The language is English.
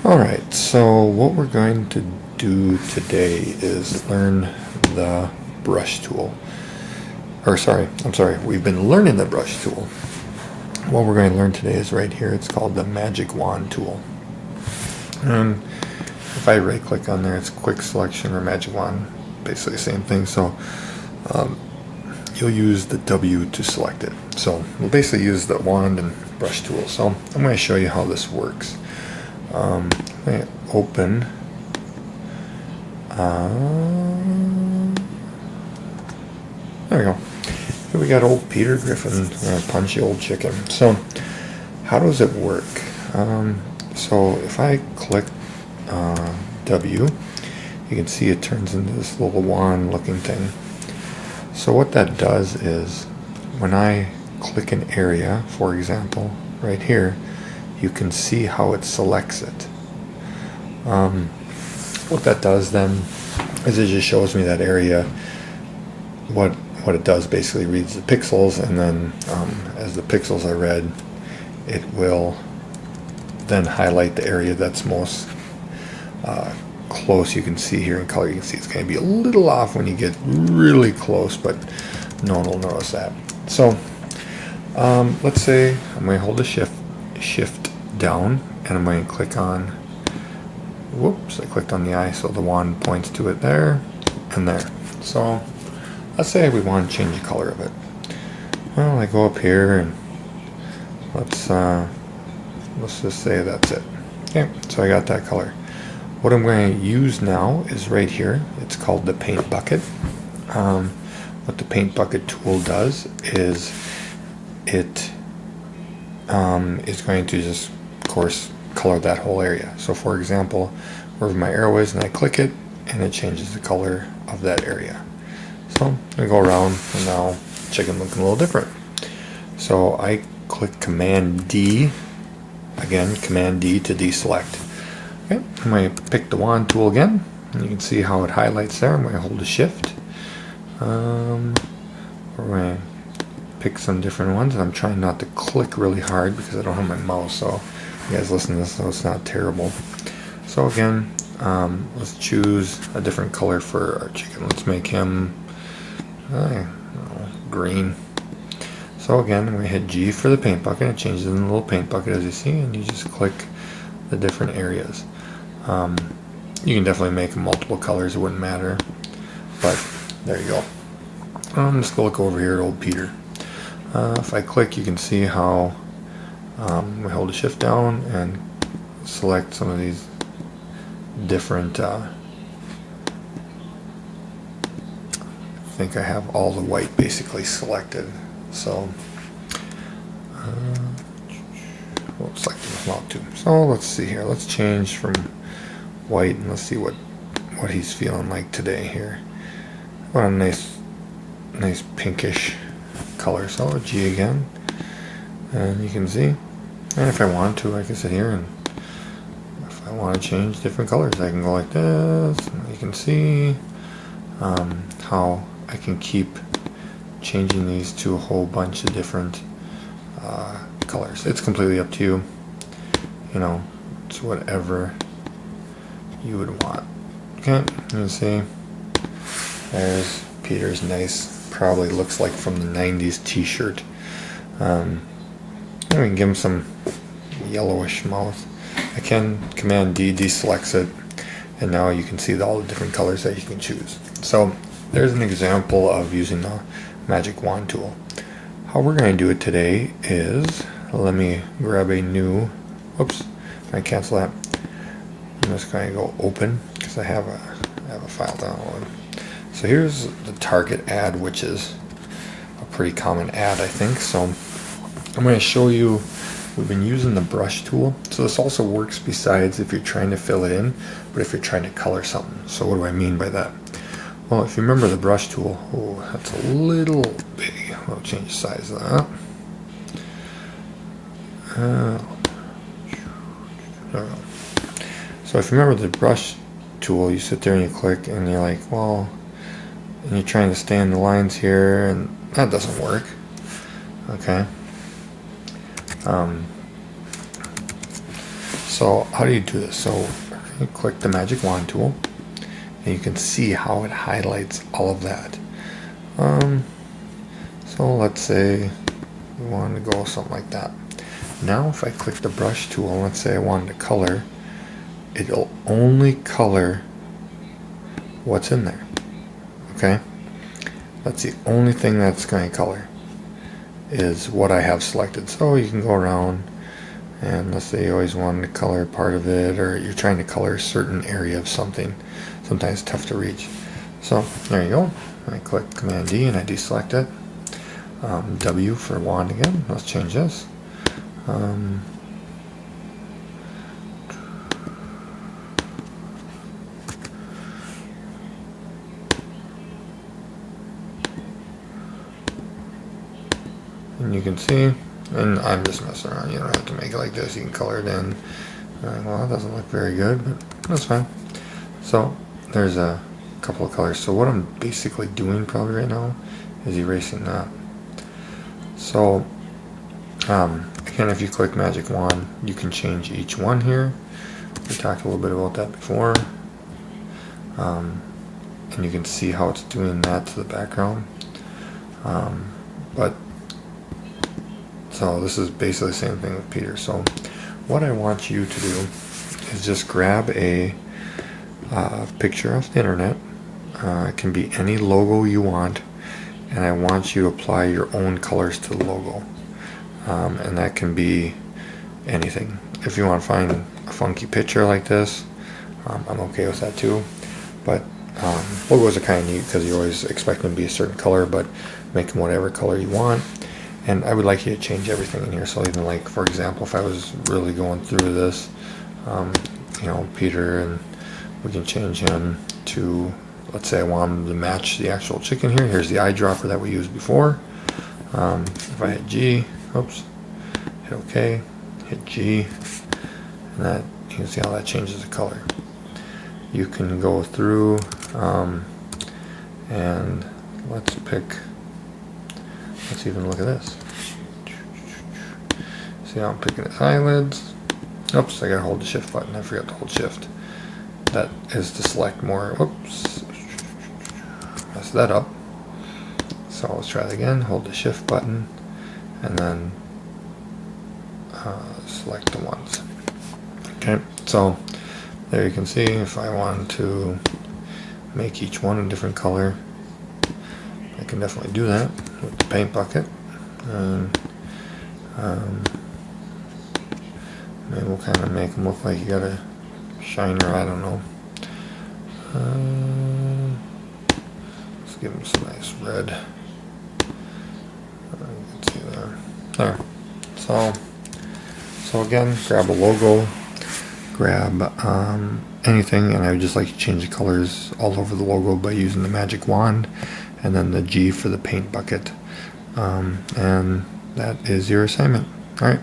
Alright, so what we're going to do today is learn the brush tool. We've been learning the brush tool. What we're going to learn today is right here. It's called the Magic Wand tool. And if I right click on there, it's quick selection or Magic Wand, basically the same thing. So you'll use the W to select it. So we'll basically use the wand and brush tool. So I'm going to show you how this works. I'm going to open there we go. Here we got old Peter Griffin, punchy old chicken. So how does it work? So if I click W, you can see it turns into this little wand looking thing. So what that does is when I click an area, for example, right here, you can see how it selects it. What that does then is it just shows me that area. What it does basically reads the pixels, and then as the pixels are read, it will then highlight the area that's most close. You can see here in color, you can see it's going to be a little off when you get really close, but no one will notice that. So let's say I'm going to hold the shift down, and I'm going to click on, whoops, I clicked on the eye, so the wand points to it there and there. So let's say we want to change the color of it. Well, I go up here and let's just say that's it. Okay, so I got that color. What I'm going to use now is right here. It's called the paint bucket. What the paint bucket tool does is it is going to just, of course, color that whole area. So for example, wherever my arrow is and I click it, and it changes the color of that area. So I go around, and now chicken looking a little different. So I click Command D, again Command D to deselect. Okay, I'm going to pick the wand tool again, and you can see how it highlights there. I'm going to hold the shift. We're going to pick some different ones, and I'm trying not to click really hard because I don't have my mouse, so you guys listen to this so it's not terrible. So again, let's choose a different color for our chicken. Let's make him green. So again, I'm going to hit G for the paint bucket. It changes in the little paint bucket, as you see, and you just click the different areas. You can definitely make multiple colors, it wouldn't matter, but there you go. Let's go look over here at old Peter. If I click, you can see how we hold the shift down and select some of these different I think I have all the white basically selected, so we'll select them out too. So let's see here, let's change from white and let's see what he's feeling like today here. What a nice pinkish color. So G again, and you can see, and if I want to, I can sit here, and if I want to change different colors, I can go like this, and you can see how I can keep changing these to a whole bunch of different colors. It's completely up to you. You know, it's whatever you would want. Okay, you can see there's Peter's nice, probably looks like from the 90s t-shirt. And we can give him some yellowish mouth. I can Command D deselects it, and now you can see all the different colors that you can choose. So there's an example of using the Magic Wand tool. How we're going to do it today is, let me grab a new, whoops, I cancel that. I'm just going to go open because I have a file download. So here's the target ad, which is a pretty common ad, I think. So I'm going to show you, we've been using the brush tool. So this also works besides if you're trying to fill it in, but if you're trying to color something. So what do I mean by that? Well, if you remember the brush tool, oh, that's a little big. I'll change the size of that. There we go. So if you remember the brush tool, you sit there and you click, and you're like, well, and you're trying to stay in the lines here, and that doesn't work. Okay. So how do you do this? So you click the magic wand tool, and you can see how it highlights all of that. So let's say we wanted to go something like that. Now if I click the brush tool, let's say I wanted to color, it'll only color what's in there. Okay? That's the only thing that's going to color, is what I have selected. So you can go around, and let's say you always wanted to color part of it, or you're trying to color a certain area of something. Sometimes it's tough to reach. So there you go. I click Command D and I deselect it. W for wand again. Let's change this. And you can see, and I'm just messing around, you don't have to make it like this, you can color it in. Well, that doesn't look very good, but that's fine. So there's a couple of colors. So what I'm basically doing probably right now is erasing that. So again, if you click magic wand, you can change each one here. We talked a little bit about that before. And you can see how it's doing that to the background. But so this is basically the same thing with Peter. So what I want you to do is just grab a picture off the internet. It can be any logo you want, and I want you to apply your own colors to the logo. And that can be anything. If you want to find a funky picture like this, I'm okay with that too. But logos are kind of neat because you always expect them to be a certain color, but make them whatever color you want. And I would like you to change everything in here. So even like, for example, if I was really going through this, you know, Peter, and we can change him to, let's say I want him to match the actual chicken here. Here's the eyedropper that we used before. If I hit G, oops, hit OK, hit G, and that, you can see how that changes the color. You can go through and let's even look at this. See how I'm picking his eyelids. Oops, I gotta hold the shift button. I forgot to hold shift. That is to select more. Whoops, messed that up. So let's try that again. Hold the shift button and then select the ones. Okay, so there you can see if I want to make each one a different color, I can definitely do that with the paint bucket. And maybe we'll kind of make them look like you got a shiner, I don't know. Let's give them some nice red. You can see there. So again, grab a logo, grab anything, and I would just like to change the colors all over the logo by using the magic wand, and then the G for the paint bucket. And that is your assignment. All right.